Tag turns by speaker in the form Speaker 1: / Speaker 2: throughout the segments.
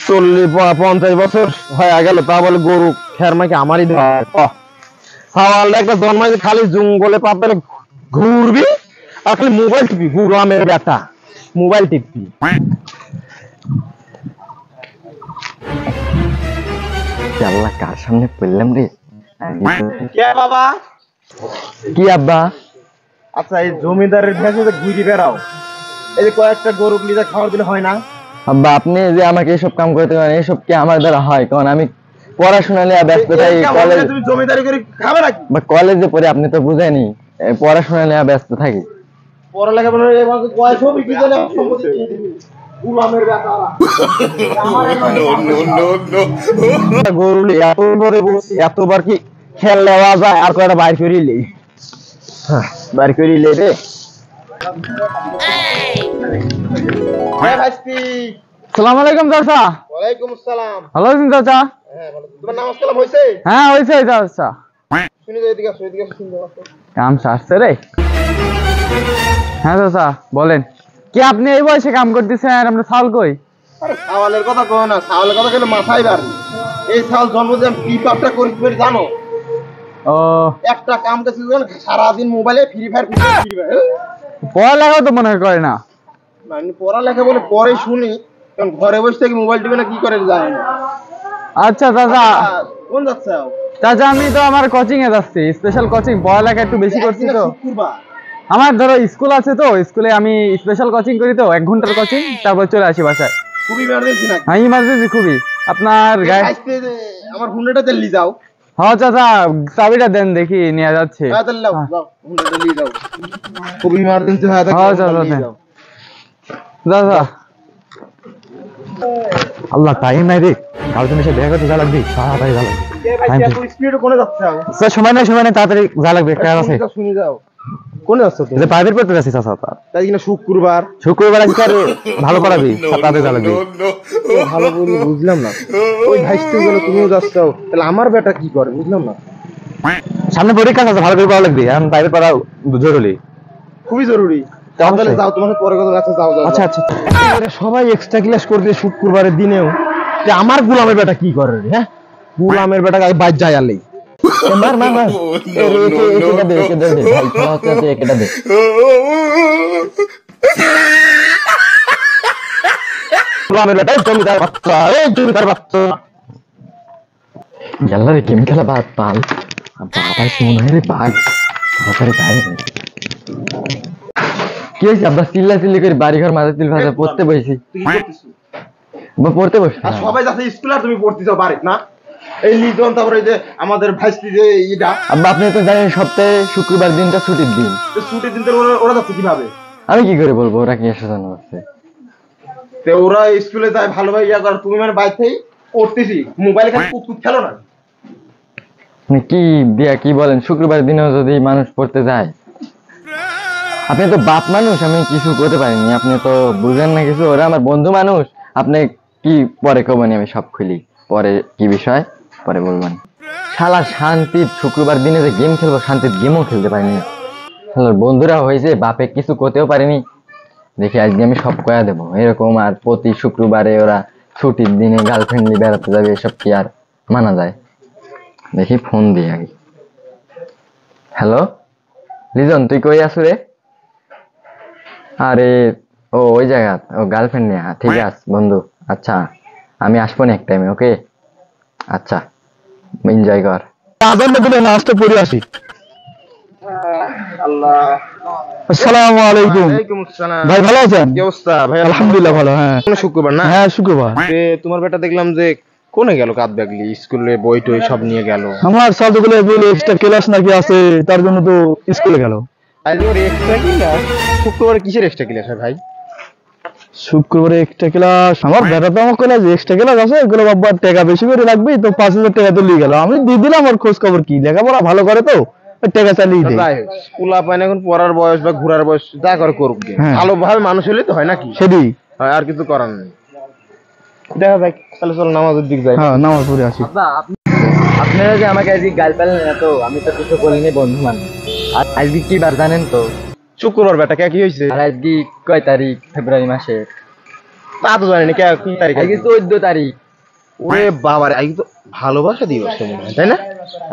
Speaker 1: 40-50 বছর হয়ে গেল, তা বলে গরু খের মাকে আমারই দেওয়া একটা জন্মাইছে খালি জঙ্গলে পাপলে ঘুরবি আর খালি মোবাইল টিপি, গুরামের বেটা মোবাইল টিপি।
Speaker 2: আল্লাহ কার সামনে পড়লাম রে?
Speaker 1: বাবা
Speaker 2: কি আব্বা?
Speaker 1: আচ্ছা এই জমিদারের ভেসে ঘুরি বেড়াও, এই যে কয়েকটা গরু লিজা খাওয়ার দিলে হয় না?
Speaker 2: আব্বা আপনি যে আমাকে এসব কাম করতে পারেন, এসব কি আমার দ্বারা হয়? কারণ আমি পড়াশোনা নিয়ে ব্যস্ত থাকি, কলেজ
Speaker 1: তুমি জমিদারি করে খাবে নাকি?
Speaker 2: বা কলেজে পড়ে, আপনি তো বুঝেনি, পড়াশোনা নিয়ে ব্যস্ত থাকি।
Speaker 1: পড়ালেখা মানে কয় ছবি কি জানে গুলামের বেটারা গরুলি এত বড় বসে এতবার কি খেল নেওয়া যায়? আর কয়টা বাইর করিলে বাইর করিলে রে। হ্যাঁ ভাইস্তি।
Speaker 2: আসসালামু আলাইকুম চাচা।
Speaker 1: ওয়ালাইকুম আসসালাম।
Speaker 2: ভালো আছেন চাচা?
Speaker 1: হ্যাঁ ভালো। তোমার নামাজ কালাম হইছে?
Speaker 2: হ্যাঁ হইছে চাচা।
Speaker 1: শুনি যাও, এদিকে আসো, এদিকে আসো, শুনতে পাচ্ছ?
Speaker 2: কাম সারছে রে। হ্যাঁ চাচা বলেন, কি আপনি এই বয়সে কাম করতেছেন আর আমরা ছাল কই?
Speaker 1: আরে ছাওয়ালের কথা কও না, ছাওয়ালের কথা কেন মাথায় বাড়ি? এই ছাওয়াল জন্মদিন কি পাপটা করি তুমি জানো?
Speaker 2: ও
Speaker 1: একটা কাম কাজ সারাদিন মোবাইলে ফ্রি ফায়ার
Speaker 2: পড়ালেখাও তো মনে হয় করে না।
Speaker 1: মানে পড়ালেখা বলে পরে শুনি, কারণ ঘরে বসে থেকে মোবাইল টিপে না কি করে যায় না।
Speaker 2: আচ্ছা চাচা।
Speaker 1: কোন যাচ্ছে?
Speaker 2: চাচা আমি তো আমার কোচিং এ যাচ্ছি, স্পেশাল কোচিং, পড়ালেখা একটু বেশি করছি তো। আমার ধরো স্কুল আছে তো, স্কুলে আমি স্পেশাল কোচিং করি তো, 1 ঘন্টার কোচিং, তারপর চলে আসি বাসায়।
Speaker 1: খুবই ইমার্জেন্সি নাকি?
Speaker 2: হ্যাঁ ইমার্জেন্সি খুবই। আপনার গায়ে
Speaker 1: আমার হুন্ডাটা তেল যাও।
Speaker 2: হ্যাঁ চাচা চাবিটা দেন দেখি নিয়ে যাচ্ছে।
Speaker 1: হ্যাঁ তেল লাও, যাও হুন্ডাটা নিয়ে যাও, খুবই ইমার্জেন্সি হয় থাকে।
Speaker 2: হ্যাঁ চাচা দেন চাচা। আল্লাহ টাইম নাই রে, কাল তুমি এসে দেখা করতে যা লাগবে, তাড়াতাড়ি যা লাগবে।
Speaker 1: স্পিড কোনে যাচ্ছে?
Speaker 2: স্যার সময় নাই, তাড়াতাড়ি যা লাগবে, একটা আছে।
Speaker 1: শুনি যাও, কোনে যাচ্ছ তুমি?
Speaker 2: যে প্রাইভেট পড়তে যাচ্ছি চাচা।
Speaker 1: তাই কিনা শুক্রবার
Speaker 2: আজকে ভালো পড়াবি, তাড়াতাড়ি যা লাগবে।
Speaker 1: ভালো বলি বুঝলাম না, ওই ভাইস্তি গেল তুমিও যাচ্ছ, তাহলে আমার বেটা কি করে বুঝলাম না।
Speaker 2: সামনে পরীক্ষা আছে, ভালো করে পড়া লাগবে, এখন প্রাইভেট পড়া জরুরি,
Speaker 1: খুবই জরুরি। তাহলে যাও, তোমার পরে কথা আছে, যাও যাও।
Speaker 2: আচ্ছা আচ্ছা।
Speaker 1: সবাই এক্সট্রা ক্লাস করতে শুক্রবারের দিনেও, যে আমার গোলামের বেটা কি করে রে? হ্যাঁ গোলামের বেটা বাইর যায় আলেই মার মার মার এটা দে, এটা দে ভাই, খাওয়া দে, এটা দে। গোলামের বেটা জমিদার বাচ্চা, এই জমিদার বাচ্চা
Speaker 2: গেল রে গেম খেলা বাদ পাল। বাবা মনে হয় রে বাঘ, তাড়াতাড়ি বাইরে। কি হয়েছে আব্বা? চিল্লি করে বাড়ি ঘর মাঝে তিল ভাজা পড়তে বসেছি। পড়তে বসে
Speaker 1: সবাই যাচ্ছে স্কুল আর তুমি পড়তে যাও বাড়ি না? এই লিজন, তারপরে এই যে আমাদের ভাইস্তি যে ইটা।
Speaker 2: আব্বা আপনি তো জানেন সপ্তাহে শুক্রবার দিনটা ছুটির দিন।
Speaker 1: ছুটির দিন ওরা যাচ্ছে কিভাবে?
Speaker 2: আমি কি করে বলবো ওরা কি এসে জানো আছে?
Speaker 1: ওরা স্কুলে যায় ভালোভাবে ইয়া করে, তুমি মানে বাইরেই পড়তেছি মোবাইলে খালি কুতকুত খেলো না?
Speaker 2: কি দিয়া কি বলেন, শুক্রবার দিনেও যদি মানুষ পড়তে যায়? আপনি তো বাপ মানুষ, আমি কিছু করতে পারিনি, আপনি তো বুঝেন না কিছু। ওরা আমার বন্ধু মানুষ, আপনি কি পরে কবেনি, আমি সব খুলি পরে, কি বিষয় পরে বলবেন। শালা শান্তির শুক্রবার দিনে যে গেম খেলবো, শান্তির গেমও খেলতে পারিনি। শালার বন্ধুরা হয়েছে, বাপে কিছু করতেও পারিনি, দেখি আজকে আমি সব কয়া দেবো এরকম। আর প্রতি শুক্রবারে ওরা ছুটির দিনে গার্লফ্রেন্ড নিয়ে বেড়াতে যাবে, এসব কি আর মানা যায়? দেখি ফোন দিই আগে। হ্যালো লিজন, তুই কই আছো রে? আরে ও ওই জায়গা, ও গার্লফ্রেন্ড নিয়ে। ঠিক আছে বন্ধু, আচ্ছা আমি আসবো না এক টাইমে, ওকে? আচ্ছা এনজয় কর।
Speaker 1: নাস্তা পড়ে আসি। আল্লাহ, আসসালামু আলাইকুম। ওয়ালাইকুম আসসালাম। ভাই ভালো আছেন? কি অবস্থা ভাই? আলহামদুলিল্লাহ ভালো। হ্যাঁ শুক্রবার না? হ্যাঁ শুক্রবার। তোমার বেটা দেখলাম যে কোনে গেল, কাঁদ ব্যাগলি স্কুলে বই টই সব নিয়ে গেল। আমার ছাত্রগুলো বলে এক্সট্রা ক্লাস নাকি আছে, তার জন্য তো স্কুলে গেল। আজকে ওর এক্সট্রা ক্লাস? শুক্রবারে কিসের এক্সট্রা ক্লাস হয় ভাই? শুক্রবারে এক্সট্রা ক্লাস? আমার বেটা তো আমার কলেজে এক্সট্রা ক্লাস আছে, এগুলো বাবার টাকা বেশি করে লাগবে তো, 5,000 টাকা তো নিয়ে গেল। আমি দিয়ে দিলাম, ওর খোঁজ খবর কি, লেখাপড়া ভালো করে তো টাকা চালিয়ে দেয়। স্কুল পায় না এখন, পড়ার বয়স বা ঘোরার বয়স, যা করে করুক, ভালোভাবে মানুষ হলে তো হয় নাকি? সেটাই, আর কিছু করার নেই। দেখা যাক, তাহলে চলো নামাজের দিক যাই। হ্যাঁ নামাজ পড়ে আসি।
Speaker 2: আপনারা যে আমাকে আজকে গাল পালেন না তো, আমি তো কিছু বলিনি বন্ধু মানুষ। আর আজকে কি বার জানেন তো?
Speaker 1: শুক্রবার। বেটা কে কি হয়েছে?
Speaker 2: আর আজকে কয় তারিখ? ফেব্রুয়ারি মাসে
Speaker 1: তা তো জানি না কি তারিখ
Speaker 2: আজকে 14 তারিখ।
Speaker 1: ওরে বাবা রে, আজকে তো ভালোবাসা দিবস মনে হয়, তাই না?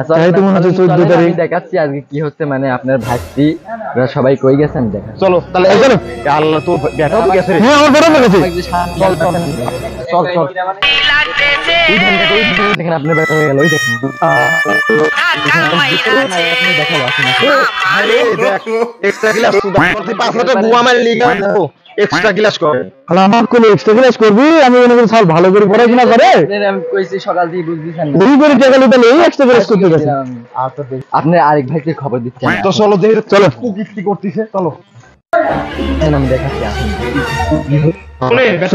Speaker 2: আচ্ছা এই তো মনে হচ্ছে 14 তারিখ। আমি দেখাচ্ছি আজকে কি হচ্ছে, মানে আপনার ভাইটি ওরা সবাই কই গেছে আমি দেখাচ্ছি।
Speaker 1: চলো তাহলে চলো। আল্লাহ, তোর বেটাও তো গেছে রে। হ্যাঁ আমার বেটা তো গেছে।
Speaker 2: চল চল চল চল। দেখেন আপনার বেটা হয়ে গেল, ওই দেখেন।
Speaker 1: আরে দেখ, এক্সট্রা ক্লাস তো করতে 500 বুয়া মার লিগা এক্সট্রা ক্লাস করে।
Speaker 3: আলা আমার কোন এক্সট্রা ক্লাস করবি? আমি মনে করি স্যার ভালো করে পড়াশোনা করে।
Speaker 2: আমি কইছি সকাল থেকে বুঝদিছেন না।
Speaker 3: ওই করে টাকা লইতে এই এক্সট্রা ক্লাস করতে গেছে।
Speaker 2: আপনি আরেক ভাইকে খবর দিচ্ছেন।
Speaker 1: তো চলো দেখি, চলো কি করতেছে, চলো
Speaker 2: আমি দেখাচ্ছি আসেন।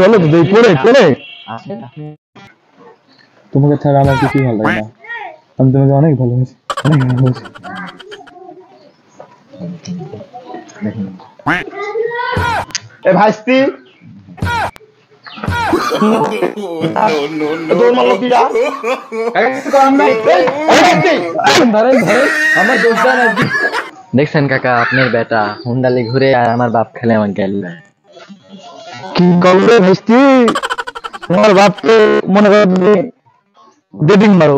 Speaker 3: চলো তো দেই পড়ে পড়ে।
Speaker 2: আসেন।
Speaker 3: তোমাকে ছাড়া আমার কিছুই ভালো লাগে না। আমি তোমাকে অনেক ভালোবাসি, অনেক ভালোবাসি।
Speaker 1: এ ভাইস্তি দৌড় মারলো কি যা
Speaker 2: আমার দেখছেন কাকা, আপনার বেটা হুন্ডালি ঘুরে আর আমার বাপ খেলে আমার গেল।
Speaker 3: কি করবে ভাইস্তি? তোমার বাপ তো মনে করো ডেটিং মারো।